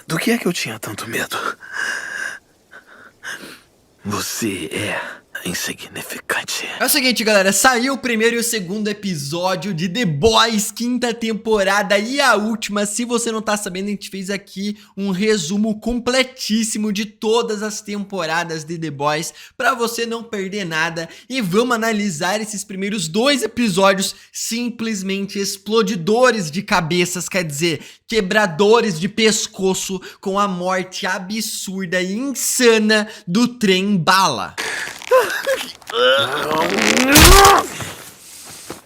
Do que é que eu tinha tanto medo? Você é insignificante. É o seguinte, galera, saiu o primeiro e o segundo episódio de The Boys, quinta temporada e a última. Se você não tá sabendo, a gente fez aqui um resumo completíssimo de todas as temporadas de The Boys, pra você não perder nada. E vamos analisar esses primeiros 2 episódios simplesmente explodidores de cabeças, quer dizer, quebradores de pescoço, com a morte absurda e insana do trem bala.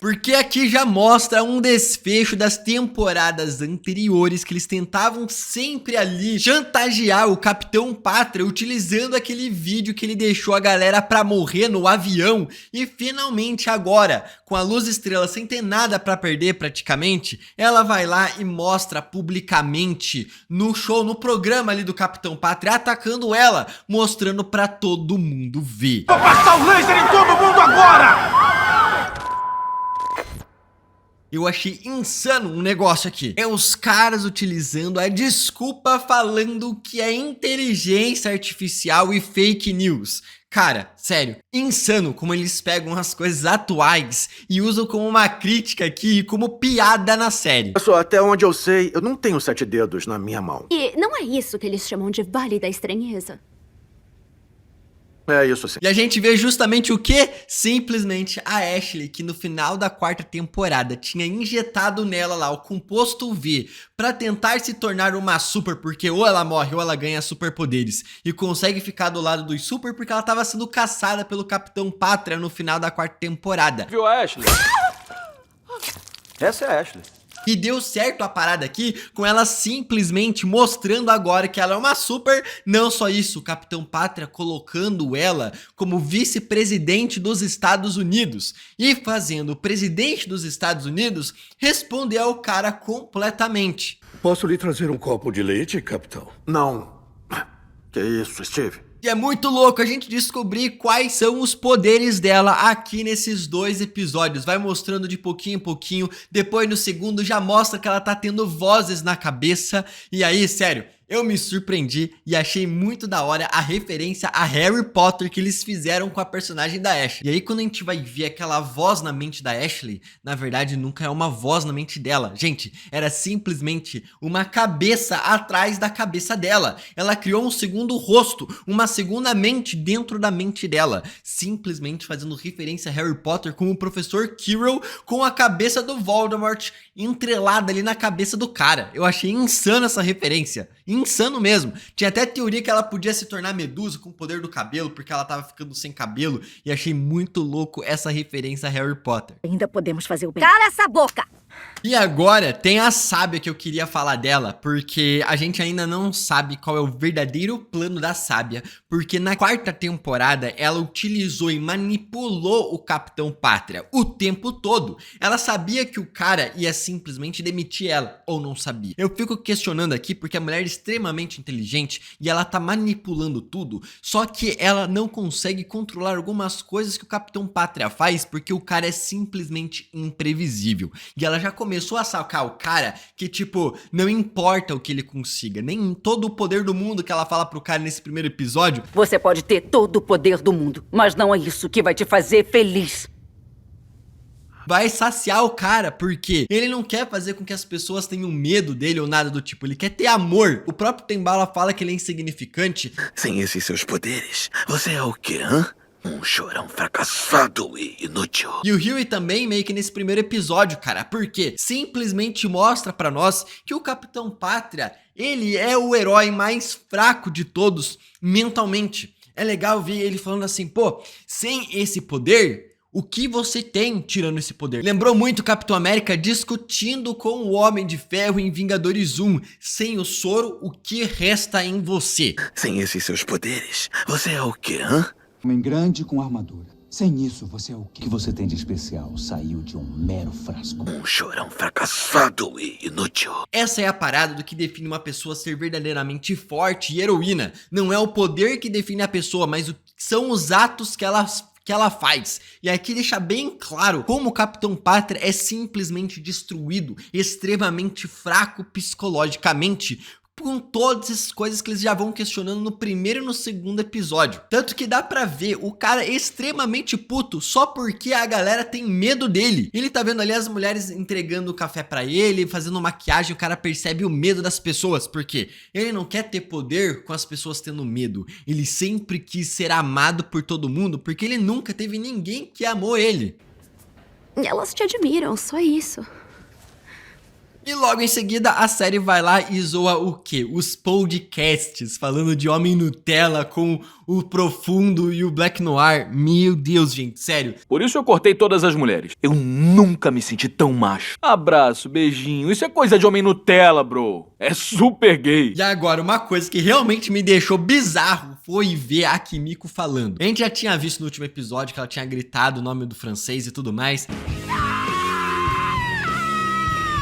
Porque aqui já mostra um desfecho das temporadas anteriores, que eles tentavam sempre ali chantagear o Capitão Pátria utilizando aquele vídeo que ele deixou a galera pra morrer no avião. E finalmente agora, com a Luz Estrela sem ter nada pra perder praticamente, ela vai lá e mostra publicamente no show, no programa ali do Capitão Pátria, atacando ela, mostrando pra todo mundo ver. Vou passar o laser em todo mundo agora! Eu achei insano um negócio aqui. É os caras utilizando a desculpa falando que é inteligência artificial e fake news. Cara, sério, insano como eles pegam as coisas atuais e usam como uma crítica aqui e como piada na série. Só até onde eu sei, eu não tenho 7 dedos na minha mão. E não é isso que eles chamam de Vale da Estranheza? É isso sim. E a gente vê justamente o que? Simplesmente a Ashley, que no final da 4ª temporada tinha injetado nela lá o composto V pra tentar se tornar uma super, porque ou ela morre ou ela ganha superpoderes e consegue ficar do lado dos super porque ela tava sendo caçada pelo Capitão Pátria no final da 4ª temporada. Viu a Ashley? Essa é a Ashley. E deu certo a parada aqui com ela simplesmente mostrando agora que ela é uma super. Não só isso, o Capitão Pátria colocando ela como vice-presidente dos Estados Unidos e fazendo o presidente dos Estados Unidos responder ao cara completamente. Posso lhe trazer um copo de leite, capitão? Não. Que isso, Steve? E é muito louco a gente descobrir quais são os poderes dela aqui nesses 2 episódios. Vai mostrando de pouquinho em pouquinho, depois no segundo já mostra que ela tá tendo vozes na cabeça. E aí, sério, eu me surpreendi e achei muito da hora a referência a Harry Potter que eles fizeram com a personagem da Ashley. E aí quando a gente vai ver aquela voz na mente da Ashley, na verdade nunca é uma voz na mente dela. Gente, era simplesmente uma cabeça atrás da cabeça dela. Ela criou um segundo rosto, uma segunda mente dentro da mente dela. Simplesmente fazendo referência a Harry Potter com o professor Quirrell com a cabeça do Voldemort entrelada ali na cabeça do cara. Eu achei insano essa referência. Insano mesmo. Tinha até teoria que ela podia se tornar Medusa com o poder do cabelo, porque ela tava ficando sem cabelo. E achei muito louco essa referência a Harry Potter. Ainda podemos fazer o bem. Cala essa boca! E agora tem a Sábia que eu queria falar dela, porque a gente ainda não sabe qual é o verdadeiro plano da Sábia, porque na 4ª temporada ela utilizou e manipulou o Capitão Pátria o tempo todo. Ela sabia que o cara ia simplesmente demitir ela, ou não sabia. Eu fico questionando aqui porque a mulher é extremamente inteligente e ela tá manipulando tudo, só que ela não consegue controlar algumas coisas que o Capitão Pátria faz, porque o cara é simplesmente imprevisível. E ela já começou a sacar o cara que, tipo, não importa o que ele consiga, nem todo o poder do mundo que ela fala pro cara nesse primeiro episódio. Você pode ter todo o poder do mundo, mas não é isso que vai te fazer feliz. Vai saciar o cara, porque ele não quer fazer com que as pessoas tenham medo dele ou nada do tipo, ele quer ter amor. O próprio Tembala fala que ele é insignificante. Sem esses seus poderes, você é o quê, hã? Um chorão fracassado e inútil. E o Hughie também meio que nesse primeiro episódio, cara, porque simplesmente mostra pra nós que o Capitão Pátria, ele é o herói mais fraco de todos mentalmente. É legal ver ele falando assim, pô, sem esse poder, o que você tem tirando esse poder? Lembrou muito o Capitão América discutindo com o Homem de Ferro em Vingadores 1. Sem o soro, o que resta em você? Sem esses seus poderes, você é o quê, hã? Homem grande com armadura. Sem isso, você é o que você tem de especial? Saiu de um mero frasco. Um chorão fracassado e inútil. Essa é a parada do que define uma pessoa ser verdadeiramente forte e heroína. Não é o poder que define a pessoa, mas são os atos que ela faz. E aqui deixa bem claro como o Capitão Pátria é simplesmente destruído, extremamente fraco psicologicamente, com todas essas coisas que eles já vão questionando no primeiro e no segundo episódio. Tanto que dá pra ver o cara extremamente puto só porque a galera tem medo dele. Ele tá vendo ali as mulheres entregando café pra ele, fazendo maquiagem, o cara percebe o medo das pessoas, porque ele não quer ter poder com as pessoas tendo medo. Ele sempre quis ser amado por todo mundo, porque ele nunca teve ninguém que amou ele. Elas te admiram, só isso. E logo em seguida a série vai lá e zoa o quê? Os podcasts, falando de Homem Nutella com o Profundo e o Black Noir. Meu Deus, gente, sério. Por isso eu cortei todas as mulheres. Eu nunca me senti tão macho. Abraço, beijinho. Isso é coisa de Homem Nutella, bro. É super gay. E agora, uma coisa que realmente me deixou bizarro foi ver a Kimiko falando. A gente já tinha visto no último episódio que ela tinha gritado o nome do francês e tudo mais.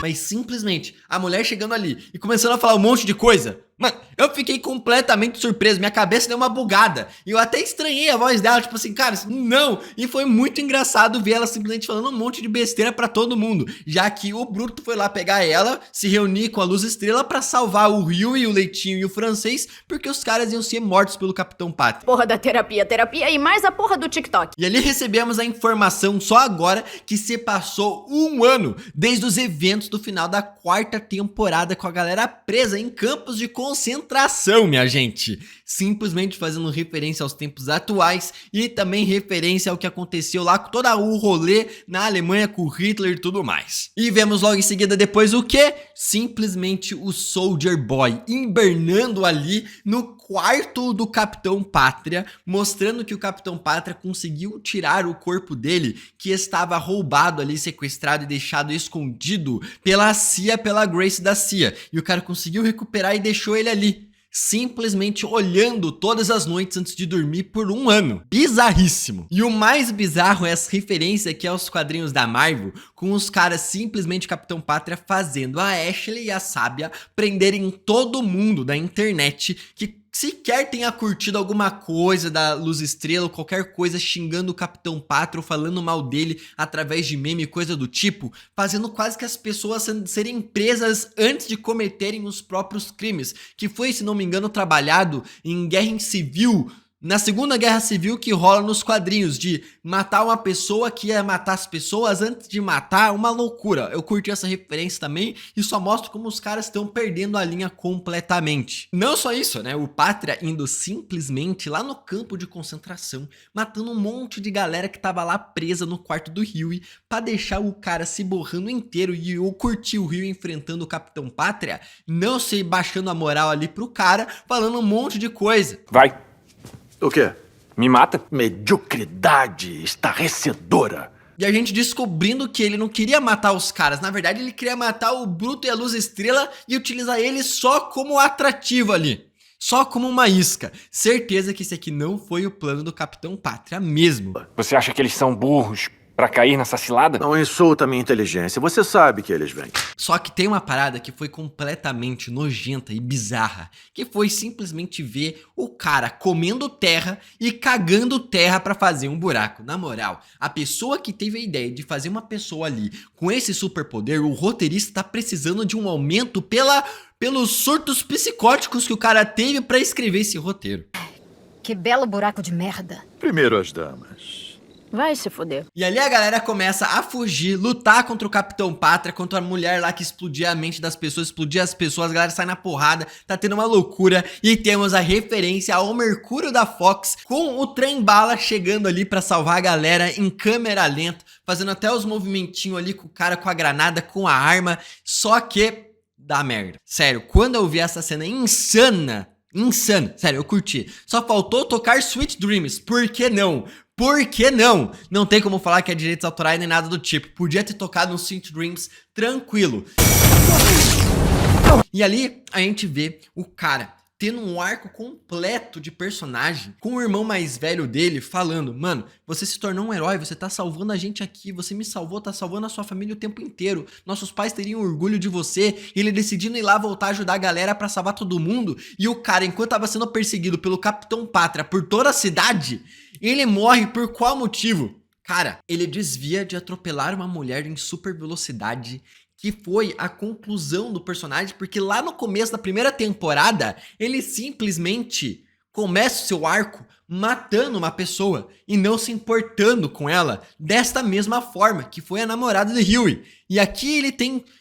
Mas simplesmente a mulher chegando ali e começando a falar um monte de coisa. Mano, eu fiquei completamente surpreso, minha cabeça deu uma bugada. E eu até estranhei a voz dela, tipo assim, cara, não. E foi muito engraçado ver ela simplesmente falando um monte de besteira pra todo mundo. Já que o Bruto foi lá pegar ela, se reunir com a Luz Estrela pra salvar o Rio e o Leitinho e o Francês, porque os caras iam ser mortos pelo Capitão Pátria. Porra da terapia e mais a porra do TikTok. E ali recebemos a informação só agora que se passou um ano desde os eventos do final da 4ª temporada com a galera presa em campos de concentração, minha gente. Simplesmente fazendo referência aos tempos atuais e também referência ao que aconteceu lá com todo o rolê na Alemanha com Hitler e tudo mais. E vemos logo em seguida depois o quê? Simplesmente o Soldier Boy hibernando ali no quarto do Capitão Pátria, mostrando que o Capitão Pátria conseguiu tirar o corpo dele, que estava roubado ali, sequestrado e deixado escondido pela CIA, pela Grace da CIA. E o cara conseguiu recuperar e deixou ele ali, simplesmente olhando todas as noites antes de dormir por um ano. Bizarríssimo. E o mais bizarro é essa referência aqui aos quadrinhos da Marvel, com os caras simplesmente Capitão Pátria fazendo a Ashley e a Sábia prenderem todo mundo da internet que sequer tenha curtido alguma coisa da Luz Estrela ou qualquer coisa, xingando o Capitão Pátria ou falando mal dele através de meme, coisa do tipo, fazendo quase que as pessoas serem presas antes de cometerem os próprios crimes, que foi, se não me engano, trabalhado em Guerra Civil, na Segunda Guerra Civil, que rola nos quadrinhos, de matar uma pessoa que ia matar as pessoas antes de matar, uma loucura. Eu curti essa referência também e só mostra como os caras estão perdendo a linha completamente. Não só isso, né? O Pátria indo simplesmente lá no campo de concentração, matando um monte de galera que tava lá presa no quarto do Huey, pra deixar o cara se borrando inteiro e eu curti o Huey enfrentando o Capitão Pátria, não sei, baixando a moral ali pro cara, falando um monte de coisa. Vai. O quê? Me mata. Mediocridade estarrecedora. E a gente descobrindo que ele não queria matar os caras. Na verdade, ele queria matar o Bruto e a Luz Estrela e utilizar eles só como atrativo ali. Só como uma isca. Certeza que esse aqui não foi o plano do Capitão Pátria mesmo. Você acha que eles são burros pra cair nessa cilada? Não insulta a minha inteligência. Você sabe que eles vêm. Só que tem uma parada que foi completamente nojenta e bizarra, que foi simplesmente ver o cara comendo terra e cagando terra pra fazer um buraco. Na moral, a pessoa que teve a ideia de fazer uma pessoa ali com esse superpoder, o roteirista tá precisando de um aumento pelos surtos psicóticos que o cara teve pra escrever esse roteiro. Que belo buraco de merda. Primeiro as damas. Vai se foder. E ali a galera começa a fugir, lutar contra o Capitão Pátria, contra a mulher lá que explodia a mente das pessoas, explodia as pessoas, a galera sai na porrada, tá tendo uma loucura. E temos a referência ao Mercúrio da Fox, com o trem-bala chegando ali pra salvar a galera em câmera lenta, fazendo até os movimentinhos ali com o cara com a granada, com a arma, só que dá merda. Sério, quando eu vi essa cena insana, sério, eu curti. Só faltou tocar Sweet Dreams, por que não? Por que não? Não tem como falar que é direitos autorais nem nada do tipo. Podia ter tocado no Sweet Dreams tranquilo. E ali a gente vê o cara tendo um arco completo de personagem, com o irmão mais velho dele falando: mano, você se tornou um herói, você tá salvando a gente aqui, você me salvou, tá salvando a sua família o tempo inteiro, nossos pais teriam orgulho de você. E ele decidindo ir lá voltar a ajudar a galera pra salvar todo mundo, e o cara, enquanto tava sendo perseguido pelo Capitão Pátria por toda a cidade, ele morre por qual motivo? Cara, ele desvia de atropelar uma mulher em super velocidade, que foi a conclusão do personagem, porque lá no começo da primeira temporada, ele simplesmente começa o seu arco matando uma pessoa e não se importando com ela desta mesma forma, que foi a namorada de Hughie. E aqui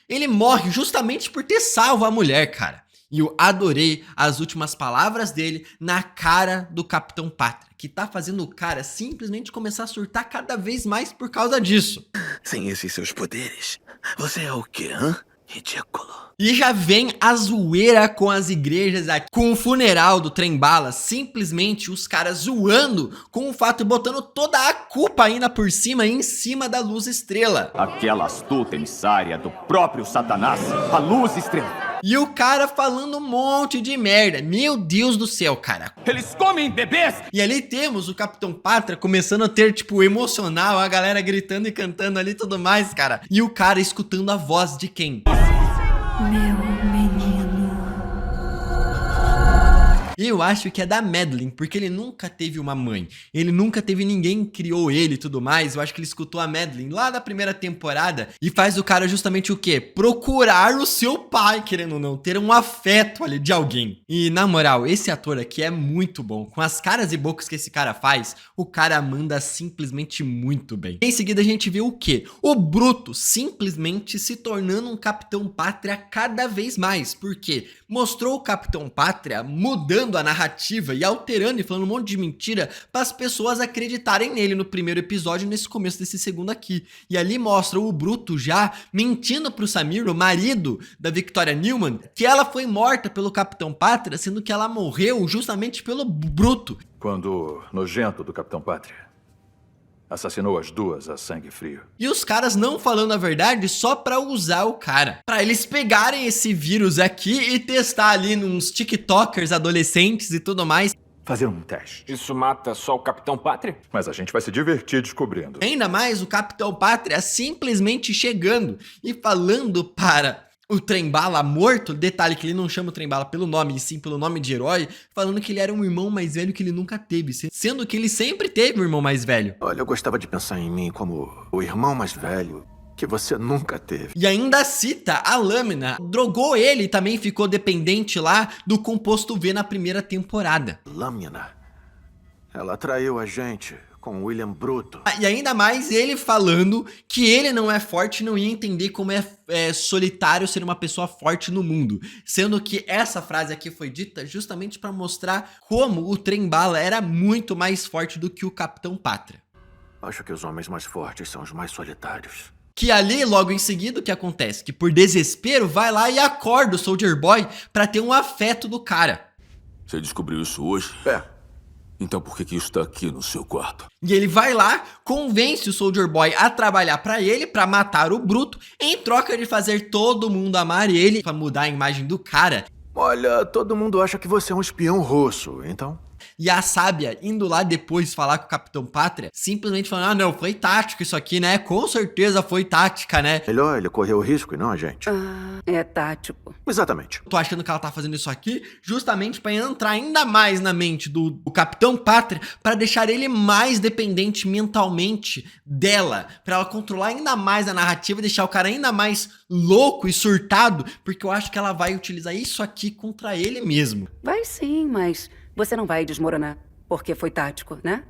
ele morre justamente por ter salvo a mulher, cara. E eu adorei as últimas palavras dele na cara do Capitão Pátria, que tá fazendo o cara simplesmente começar a surtar cada vez mais por causa disso. Sem esses seus poderes, você é o quê, hã? Ridículo. E já vem a zoeira com as igrejas aqui, com o funeral do trem-bala, simplesmente os caras zoando com o fato e botando toda a culpa ainda por cima, em cima da Luz Estrela. Aquela astuta emissária do próprio Satanás, a Luz Estrela. E o cara falando um monte de merda. Meu Deus do céu, cara. Eles comem bebês! E ali temos o Capitão Pátria começando a ter, tipo, emocional, a galera gritando e cantando ali e tudo mais, cara. E o cara escutando a voz de quem? Meu menino. Eu acho que é da Madeline, porque ele nunca teve uma mãe. Ele nunca teve ninguém que criou ele e tudo mais. Eu acho que ele escutou a Madeline lá na primeira temporada e faz o cara justamente o quê? Procurar o seu pai, querendo ou não, ter um afeto ali de alguém. E na moral, esse ator aqui é muito bom. Com as caras e bocas que esse cara faz, o cara manda simplesmente muito bem. Em seguida a gente vê o quê? O Bruto simplesmente se tornando um Capitão Pátria cada vez mais. Porque mostrou o Capitão Pátria mudando a narrativa e alterando e falando um monte de mentira para as pessoas acreditarem nele no primeiro episódio e nesse começo desse segundo aqui. E ali mostra o Bruto já mentindo pro Samir, o marido da Victoria Newman, que ela foi morta pelo Capitão Pátria, sendo que ela morreu justamente pelo Bruto. Quando o nojento do Capitão Pátria assassinou as duas a sangue frio. E os caras não falando a verdade só pra usar o cara. Pra eles pegarem esse vírus aqui e testar ali nos tiktokers adolescentes e tudo mais. Fazer um teste. Isso mata só o Capitão Pátria? Mas a gente vai se divertir descobrindo. Ainda mais o Capitão Pátria simplesmente chegando e falando para o trem-bala morto, detalhe que ele não chama o trem-bala pelo nome, e sim pelo nome de herói, falando que ele era um irmão mais velho que ele nunca teve, sendo que ele sempre teve um irmão mais velho. Olha, eu gostava de pensar em mim como o irmão mais velho que você nunca teve. E ainda cita a lâmina, drogou ele e também ficou dependente lá do composto V na primeira temporada. Lâmina. Ela traiu a gente com William Bruto. E ainda mais ele falando que ele não é forte, não ia entender como é solitário ser uma pessoa forte no mundo. Sendo que essa frase aqui foi dita justamente para mostrar como o trem-bala era muito mais forte do que o Capitão Pátria. Acho que os homens mais fortes são os mais solitários. Que ali, logo em seguida, o que acontece? Que por desespero, vai lá e acorda o Soldier Boy pra ter um afeto do cara. Você descobriu isso hoje? É. Então por que isso tá aqui no seu quarto? E ele vai lá, convence o Soldier Boy a trabalhar pra ele, pra matar o Bruto, em troca de fazer todo mundo amar ele, pra mudar a imagem do cara. Olha, todo mundo acha que você é um espião russo, então... E a Sábia indo lá depois falar com o Capitão Pátria, simplesmente falando, ah não, foi tático isso aqui, né? Com certeza foi tática, né? Melhor ele correr o risco e não a gente. É tático. Exatamente. Tô achando que ela tá fazendo isso aqui justamente pra entrar ainda mais na mente do Capitão Pátria, pra deixar ele mais dependente mentalmente dela, pra ela controlar ainda mais a narrativa, deixar o cara ainda mais louco e surtado, porque eu acho que ela vai utilizar isso aqui contra ele mesmo. Vai sim, mas você não vai desmoronar, porque foi tático, né?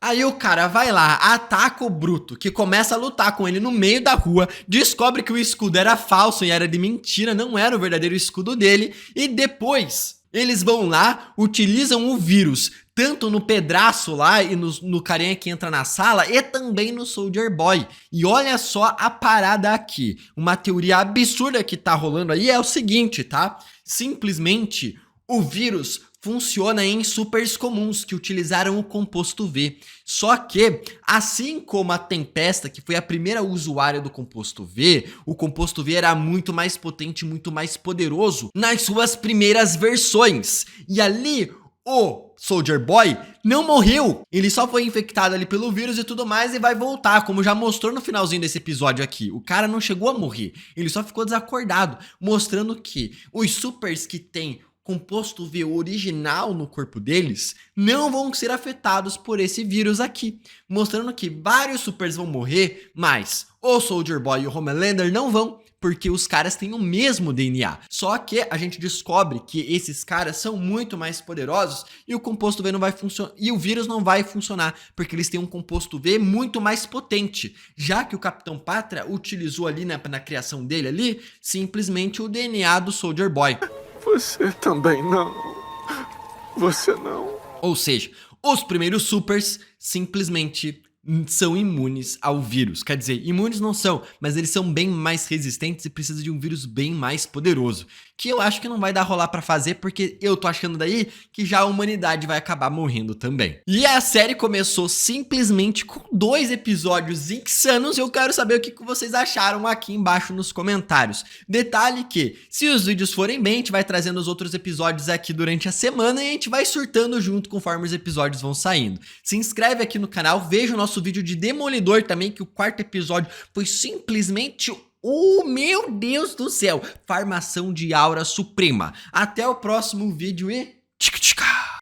Aí o cara vai lá, ataca o Bruto, que começa a lutar com ele no meio da rua, descobre que o escudo era falso e era de mentira, não era o verdadeiro escudo dele, e depois eles vão lá, utilizam o vírus, tanto no pedraço lá e no carinha que entra na sala, e também no Soldier Boy. E olha só a parada aqui, uma teoria absurda que tá rolando aí é o seguinte, tá? Simplesmente o vírus funciona em supers comuns que utilizaram o composto V. Só que, assim como a Tempesta, que foi a primeira usuária do composto V, o composto V era muito mais potente, muito mais poderoso nas suas primeiras versões. E ali, o Soldier Boy não morreu. Ele só foi infectado ali pelo vírus e tudo mais e vai voltar, como já mostrou no finalzinho desse episódio aqui. O cara não chegou a morrer, ele só ficou desacordado, mostrando que os supers que tem composto V original no corpo deles não vão ser afetados por esse vírus aqui, mostrando que vários supers vão morrer, mas o Soldier Boy e o Homelander não vão, porque os caras têm o mesmo DNA. Só que a gente descobre que esses caras são muito mais poderosos e o composto V não vai funcionar, e o vírus não vai funcionar, porque eles têm um composto V muito mais potente, já que o Capitão Pátria utilizou ali na criação dele ali, simplesmente o DNA do Soldier Boy. Você também não. Você não. Ou seja, os primeiros supers simplesmente são imunes ao vírus. Quer dizer, imunes não são, mas eles são bem mais resistentes e precisam de um vírus bem mais poderoso. Que eu acho que não vai dar rolar pra fazer, porque eu tô achando daí que já a humanidade vai acabar morrendo também. E a série começou simplesmente com 2 episódios insanos e eu quero saber o que vocês acharam aqui embaixo nos comentários. Detalhe que, se os vídeos forem bem, a gente vai trazendo os outros episódios aqui durante a semana e a gente vai surtando junto conforme os episódios vão saindo. Se inscreve aqui no canal, veja o nosso vídeo de Demolidor também, que o 4º episódio foi simplesmente... oh, meu Deus do céu! Farmação de aura suprema. Até o próximo vídeo e...